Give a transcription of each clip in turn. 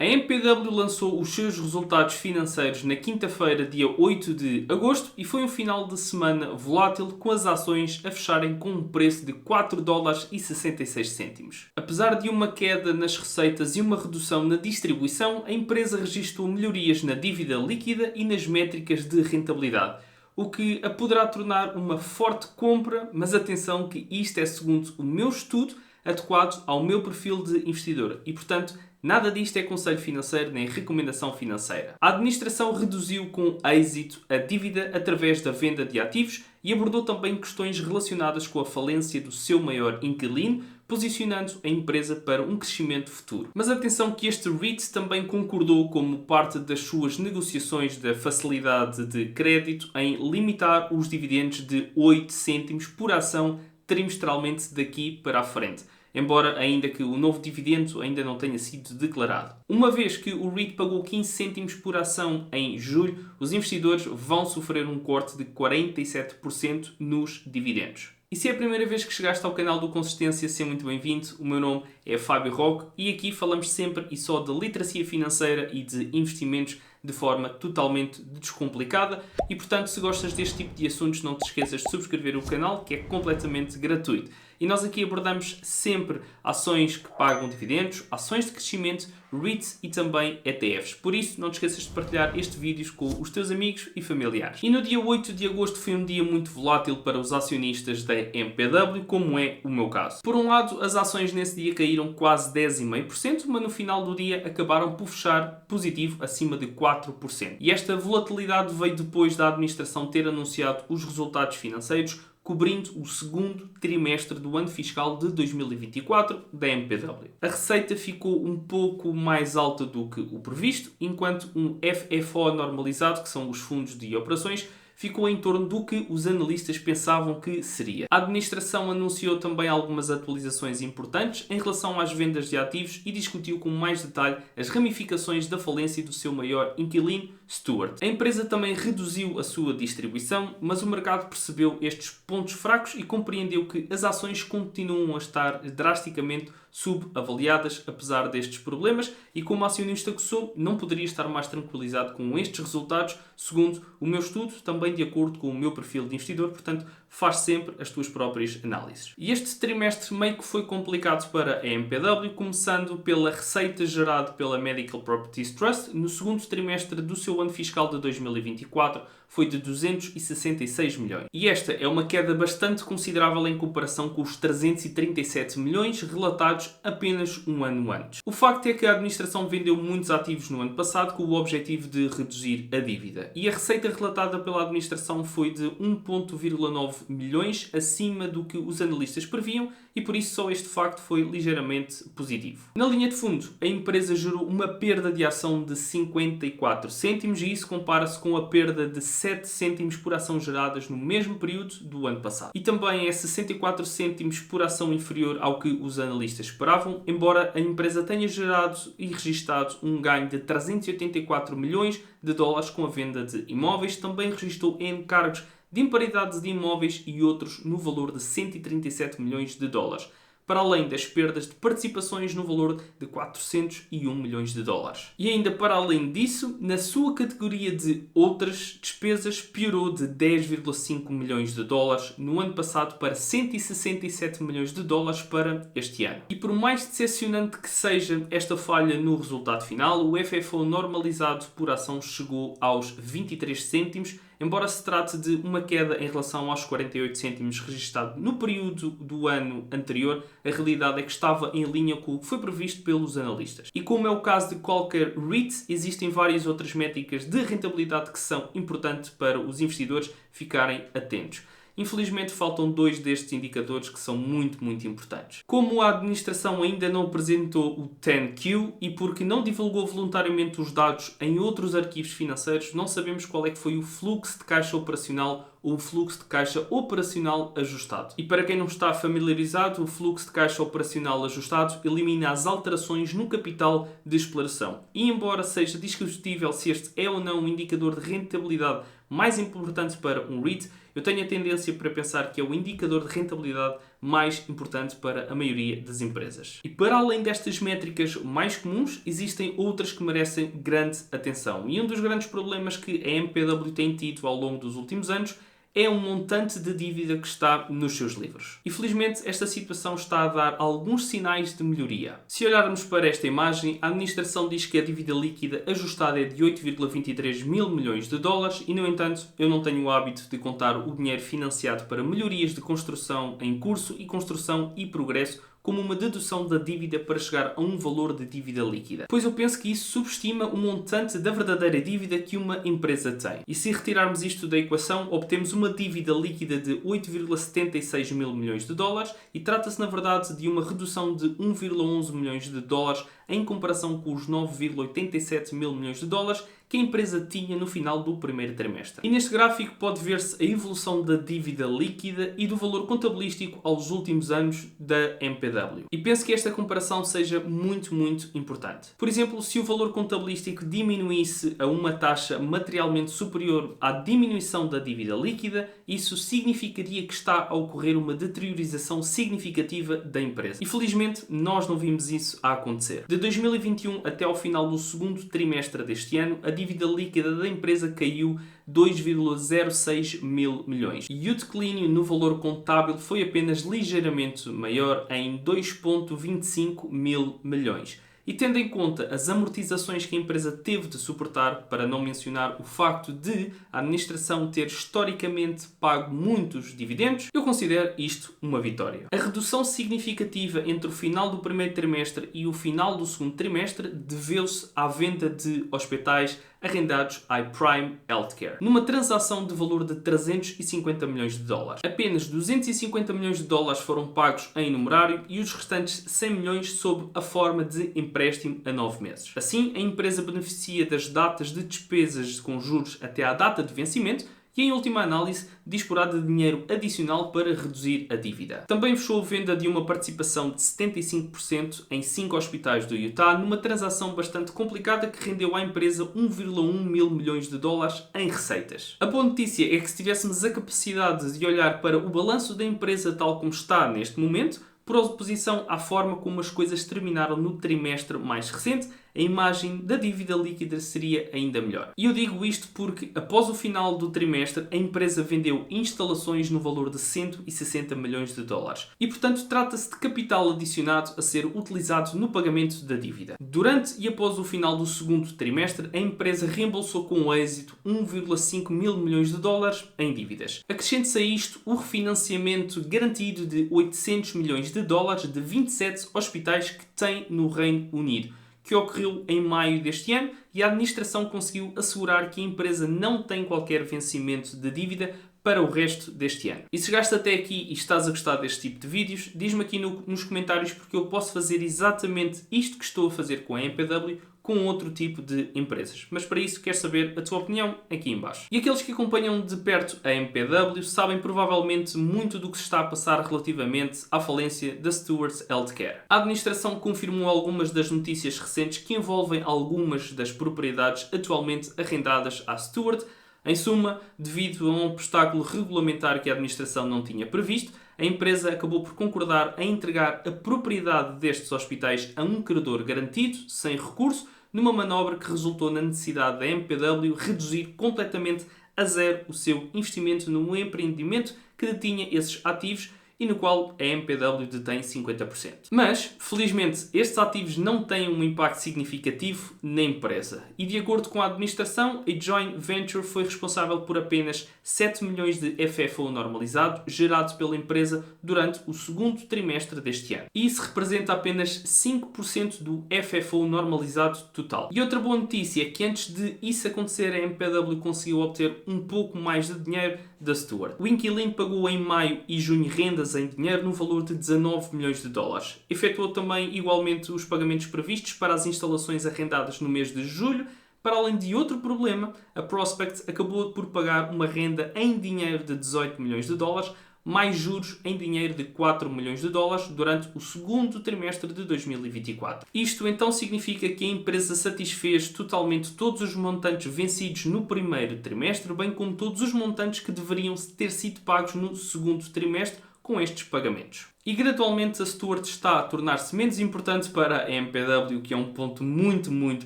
A MPW lançou os seus resultados financeiros na quinta-feira, dia 8 de agosto, e foi um final de semana volátil, com as ações a fecharem com um preço de 4 dólares e 66 cêntimos. Apesar de uma queda nas receitas e uma redução na distribuição, a empresa registrou melhorias na dívida líquida e nas métricas de rentabilidade, o que a poderá tornar uma forte compra, mas atenção que isto é segundo o meu estudo, adequado ao meu perfil de investidor e, portanto, nada disto é conselho financeiro nem recomendação financeira. A administração reduziu com êxito a dívida através da venda de ativos e abordou também questões relacionadas com a falência do seu maior inquilino, posicionando a empresa para um crescimento futuro. Mas atenção que este REIT também concordou, como parte das suas negociações da facilidade de crédito, em limitar os dividendos de 8 cêntimos por ação trimestralmente daqui para a frente, embora ainda que o novo dividendo ainda não tenha sido declarado. Uma vez que o REIT pagou 15 cêntimos por ação em julho, os investidores vão sofrer um corte de 47% nos dividendos. E se é a primeira vez que chegaste ao canal do Consistência, seja muito bem-vindo. O meu nome é Fábio Roque e aqui falamos sempre e só de literacia financeira e de investimentos de forma totalmente descomplicada e, portanto, se gostas deste tipo de assuntos, não te esqueças de subscrever o canal, que é completamente gratuito. E nós aqui abordamos sempre ações que pagam dividendos, ações de crescimento, REITs e também ETFs. Por isso, não te esqueças de partilhar este vídeo com os teus amigos e familiares. E no dia 8 de agosto foi um dia muito volátil para os acionistas da MPW, como é o meu caso. Por um lado, as ações nesse dia caíram quase 10,5%, mas no final do dia acabaram por fechar positivo acima de 4%. E esta volatilidade veio depois da administração ter anunciado os resultados financeiros, cobrindo o segundo trimestre do ano fiscal de 2024 da MPW. A receita ficou um pouco mais alta do que o previsto, enquanto um FFO normalizado, que são os fundos de operações, ficou em torno do que os analistas pensavam que seria. A administração anunciou também algumas atualizações importantes em relação às vendas de ativos e discutiu com mais detalhe as ramificações da falência do seu maior inquilino, Stewart. A empresa também reduziu a sua distribuição, mas o mercado percebeu estes pontos fracos e compreendeu que as ações continuam a estar drasticamente subavaliadas apesar destes problemas e, como acionista que sou, não poderia estar mais tranquilizado com estes resultados, segundo o meu estudo, também de acordo com o meu perfil de investidor, portanto, faz sempre as tuas próprias análises. E este trimestre meio que foi complicado para a MPW, começando pela receita gerada pela Medical Properties Trust. No segundo trimestre do seu ano fiscal de 2024 foi de 266 milhões. E esta é uma queda bastante considerável em comparação com os 337 milhões relatados apenas um ano antes. O facto é que a administração vendeu muitos ativos no ano passado com o objetivo de reduzir a dívida. E a receita relatada pela administração foi de 1,9 milhões acima do que os analistas previam e por isso só este facto foi ligeiramente positivo. Na linha de fundo, a empresa gerou uma perda de ação de 54 cêntimos e isso compara-se com a perda de 7 cêntimos por ação geradas no mesmo período do ano passado. E também é 64 cêntimos por ação inferior ao que os analistas esperavam, embora a empresa tenha gerado e registado um ganho de 384 milhões de dólares com a venda de imóveis, também registrou encargos de imparidades de imóveis e outros no valor de 137 milhões de dólares, para além das perdas de participações no valor de 401 milhões de dólares. E ainda para além disso, na sua categoria de outras despesas, piorou de 10,5 milhões de dólares no ano passado para 167 milhões de dólares para este ano. E por mais decepcionante que seja esta falha no resultado final, o FFO normalizado por ação chegou aos 23 cêntimos, embora se trate de uma queda em relação aos 48 cêntimos registado no período do ano anterior, a realidade é que estava em linha com o que foi previsto pelos analistas. E como é o caso de qualquer REIT, existem várias outras métricas de rentabilidade que são importantes para os investidores ficarem atentos. Infelizmente faltam dois destes indicadores que são muito importantes. Como a administração ainda não apresentou o 10Q e porque não divulgou voluntariamente os dados em outros arquivos financeiros, não sabemos qual é que foi o fluxo de caixa operacional ou o fluxo de caixa operacional ajustado. E para quem não está familiarizado, o fluxo de caixa operacional ajustado elimina as alterações no capital de exploração. E embora seja discutível se este é ou não um indicador de rentabilidade mais importante para um REIT, eu tenho a tendência para pensar que é o indicador de rentabilidade mais importante para a maioria das empresas. E para além destas métricas mais comuns, existem outras que merecem grande atenção. E um dos grandes problemas que a MPW tem tido ao longo dos últimos anos é um montante de dívida que está nos seus livros. E felizmente esta situação está a dar alguns sinais de melhoria. Se olharmos para esta imagem, a administração diz que a dívida líquida ajustada é de 8,23 mil milhões de dólares e, no entanto, eu não tenho o hábito de contar o dinheiro financiado para melhorias de construção em curso e construção e progresso como uma dedução da dívida para chegar a um valor de dívida líquida. Pois eu penso que isso subestima o montante da verdadeira dívida que uma empresa tem. E se retirarmos isto da equação, obtemos uma dívida líquida de 8,76 mil milhões de dólares e trata-se na verdade de uma redução de 1,11 milhões de dólares em comparação com os 9,87 mil milhões de dólares que a empresa tinha no final do primeiro trimestre. E neste gráfico pode ver-se a evolução da dívida líquida e do valor contabilístico aos últimos anos da MPW. E penso que esta comparação seja muito importante. Por exemplo, se o valor contabilístico diminuísse a uma taxa materialmente superior à diminuição da dívida líquida, isso significaria que está a ocorrer uma deteriorização significativa da empresa. E felizmente nós não vimos isso a acontecer. De 2021 até ao final do segundo trimestre deste ano, a dívida líquida da empresa caiu 2,06 mil milhões. E o declínio no valor contábil foi apenas ligeiramente maior, em 2,25 mil milhões. E tendo em conta as amortizações que a empresa teve de suportar, para não mencionar o facto de a administração ter historicamente pago muitos dividendos, eu considero isto uma vitória. A redução significativa entre o final do primeiro trimestre e o final do segundo trimestre deveu-se à venda de hospitais arrendados à Prime Healthcare, numa transação de valor de 350 milhões de dólares. Apenas 250 milhões de dólares foram pagos em numerário e os restantes 100 milhões sob a forma de empréstimo a 9 meses. Assim, a empresa beneficia das datas de despesas com juros até à data de vencimento e, em última análise, disporá de dinheiro adicional para reduzir a dívida. Também fechou a venda de uma participação de 75% em 5 hospitais do Utah, numa transação bastante complicada que rendeu à empresa 1,1 mil milhões de dólares em receitas. A boa notícia é que se tivéssemos a capacidade de olhar para o balanço da empresa tal como está neste momento, por oposição à forma como as coisas terminaram no trimestre mais recente, a imagem da dívida líquida seria ainda melhor. E eu digo isto porque, após o final do trimestre, a empresa vendeu instalações no valor de 160 milhões de dólares. E, portanto, trata-se de capital adicionado a ser utilizado no pagamento da dívida. Durante e após o final do segundo trimestre, a empresa reembolsou com êxito 1,5 mil milhões de dólares em dívidas. Acrescente-se a isto o refinanciamento garantido de 800 milhões de dólares de 27 hospitais que tem no Reino Unido, que ocorreu em maio deste ano, e a administração conseguiu assegurar que a empresa não tem qualquer vencimento de dívida para o resto deste ano. E se chegaste até aqui e estás a gostar deste tipo de vídeos, diz-me aqui nos comentários, porque eu posso fazer exatamente isto que estou a fazer com a MPW com outro tipo de empresas. Mas para isso quero saber a tua opinião aqui em baixo. E aqueles que acompanham de perto a MPW sabem provavelmente muito do que se está a passar relativamente à falência da Stewart Healthcare. A administração confirmou algumas das notícias recentes que envolvem algumas das propriedades atualmente arrendadas à Stewart. Em suma, devido a um obstáculo regulamentar que a administração não tinha previsto, a empresa acabou por concordar em entregar a propriedade destes hospitais a um credor garantido, sem recurso, numa manobra que resultou na necessidade da MPW reduzir completamente a zero o seu investimento no empreendimento que detinha esses ativos e no qual a MPW detém 50%. Mas, felizmente, estes ativos não têm um impacto significativo na empresa. E de acordo com a administração, a joint venture foi responsável por apenas 7 milhões de FFO normalizado gerado pela empresa durante o segundo trimestre deste ano. E isso representa apenas 5% do FFO normalizado total. E outra boa notícia é que antes de isso acontecer, a MPW conseguiu obter um pouco mais de dinheiro da Stewart. O inquilino pagou em maio e junho rendas em dinheiro no valor de 19 milhões de dólares. Efetuou também igualmente os pagamentos previstos para as instalações arrendadas no mês de julho. Para além de outro problema, a Prospect acabou por pagar uma renda em dinheiro de 18 milhões de dólares, mais juros em dinheiro de 4 milhões de dólares durante o segundo trimestre de 2024. Isto então significa que a empresa satisfez totalmente todos os montantes vencidos no primeiro trimestre, bem como todos os montantes que deveriam ter sido pagos no segundo trimestre com estes pagamentos. E gradualmente a Stuart está a tornar-se menos importante para a MPW, o que é um ponto muito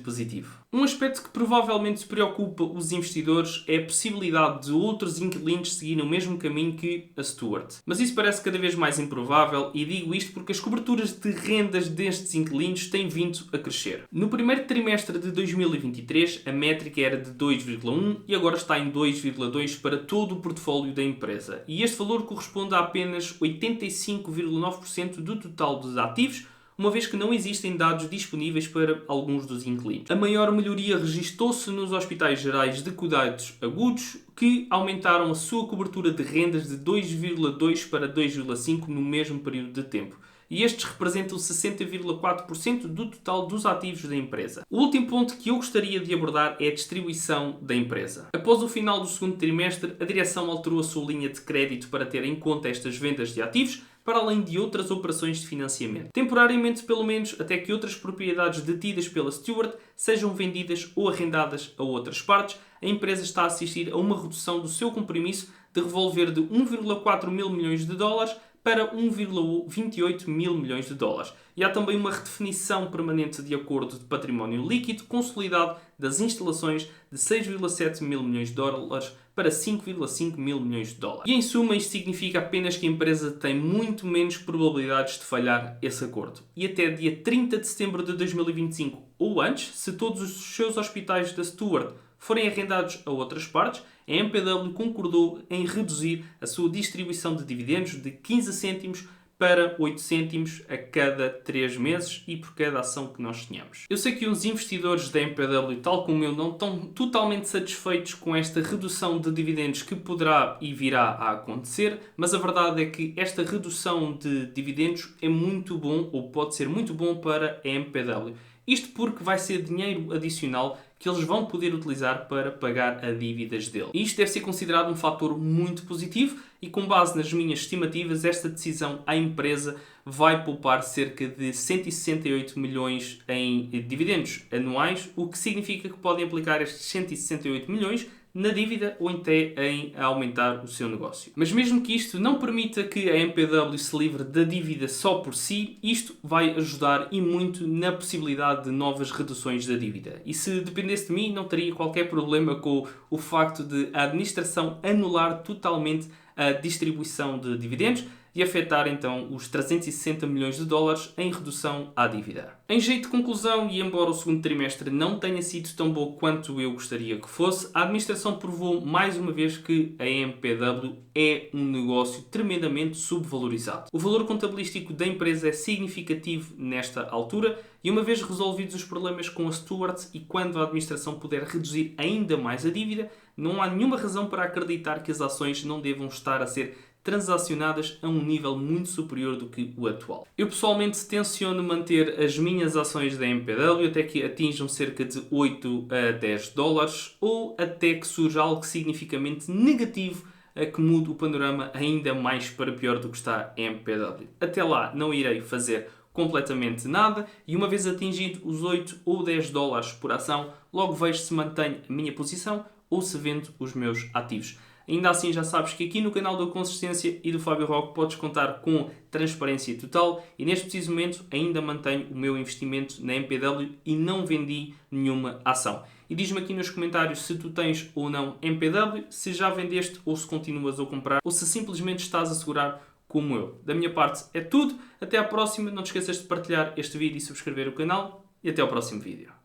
positivo. Um aspecto que provavelmente preocupa os investidores é a possibilidade de outros inquilinos seguirem o mesmo caminho que a Stuart. Mas isso parece cada vez mais improvável e digo isto porque as coberturas de rendas destes inquilinos têm vindo a crescer. No primeiro trimestre de 2023 a métrica era de 2,1 e agora está em 2,2 para todo o portfólio da empresa. E este valor corresponde a apenas 85,9% do total dos ativos, uma vez que não existem dados disponíveis para alguns dos inquilinos. A maior melhoria registou-se nos hospitais gerais de cuidados agudos, que aumentaram a sua cobertura de rendas de 2,2 para 2,5 no mesmo período de tempo. E estes representam 60,4% do total dos ativos da empresa. O último ponto que eu gostaria de abordar é a distribuição da empresa. Após o final do segundo trimestre, a direção alterou a sua linha de crédito para ter em conta estas vendas de ativos, para além de outras operações de financiamento. Temporariamente, pelo menos, até que outras propriedades detidas pela Stuart sejam vendidas ou arrendadas a outras partes, a empresa está a assistir a uma redução do seu compromisso de revolver de 1,4 mil milhões de dólares para 1,28 mil milhões de dólares. E há também uma redefinição permanente de acordo de património líquido consolidado das instalações de 6,7 mil milhões de dólares para 5,5 mil milhões de dólares. E em suma isto significa apenas que a empresa tem muito menos probabilidades de falhar esse acordo. E até dia 30 de setembro de 2025 ou antes, se todos os seus hospitais da Stuart forem arrendados a outras partes, a MPW concordou em reduzir a sua distribuição de dividendos de 15 cêntimos para 8 cêntimos a cada 3 meses e por cada ação que nós tenhamos. Eu sei que os investidores da MPW, tal como eu, não estão totalmente satisfeitos com esta redução de dividendos que poderá e virá a acontecer, mas a verdade é que esta redução de dividendos é muito bom, ou pode ser muito bom para a MPW. Isto porque vai ser dinheiro adicional que eles vão poder utilizar para pagar as dívidas dele. E isto deve ser considerado um fator muito positivo e, com base nas minhas estimativas, esta decisão à empresa vai poupar cerca de 168 milhões em dividendos anuais, o que significa que podem aplicar estes 168 milhões na dívida ou até em aumentar o seu negócio. Mas mesmo que isto não permita que a MPW se livre da dívida só por si, isto vai ajudar e muito na possibilidade de novas reduções da dívida. E se dependesse de mim, não teria qualquer problema com o facto de a administração anular totalmente a distribuição de dividendos e afetar então os 360 milhões de dólares em redução à dívida. Em jeito de conclusão, e embora o segundo trimestre não tenha sido tão bom quanto eu gostaria que fosse, a administração provou mais uma vez que a MPW é um negócio tremendamente subvalorizado. O valor contabilístico da empresa é significativo nesta altura e uma vez resolvidos os problemas com a Stuart e quando a administração puder reduzir ainda mais a dívida, não há nenhuma razão para acreditar que as ações não devam estar a ser transacionadas a um nível muito superior do que o atual. Eu pessoalmente tenciono manter as minhas ações da MPW até que atinjam cerca de 8 a 10 dólares ou até que surja algo significativamente negativo a que mude o panorama ainda mais para pior do que está a MPW. Até lá não irei fazer completamente nada e uma vez atingido os 8 ou 10 dólares por ação, logo vejo se mantenho a minha posição ou se vendo os meus ativos. Ainda assim já sabes que aqui no canal da Consistência e do Fábio Roque podes contar com transparência total e neste preciso momento ainda mantenho o meu investimento na MPW e não vendi nenhuma ação. E diz-me aqui nos comentários se tu tens ou não MPW, se já vendeste ou se continuas a comprar ou se simplesmente estás a segurar como eu. Da minha parte é tudo, até à próxima, não te esqueças de partilhar este vídeo e subscrever o canal e até ao próximo vídeo.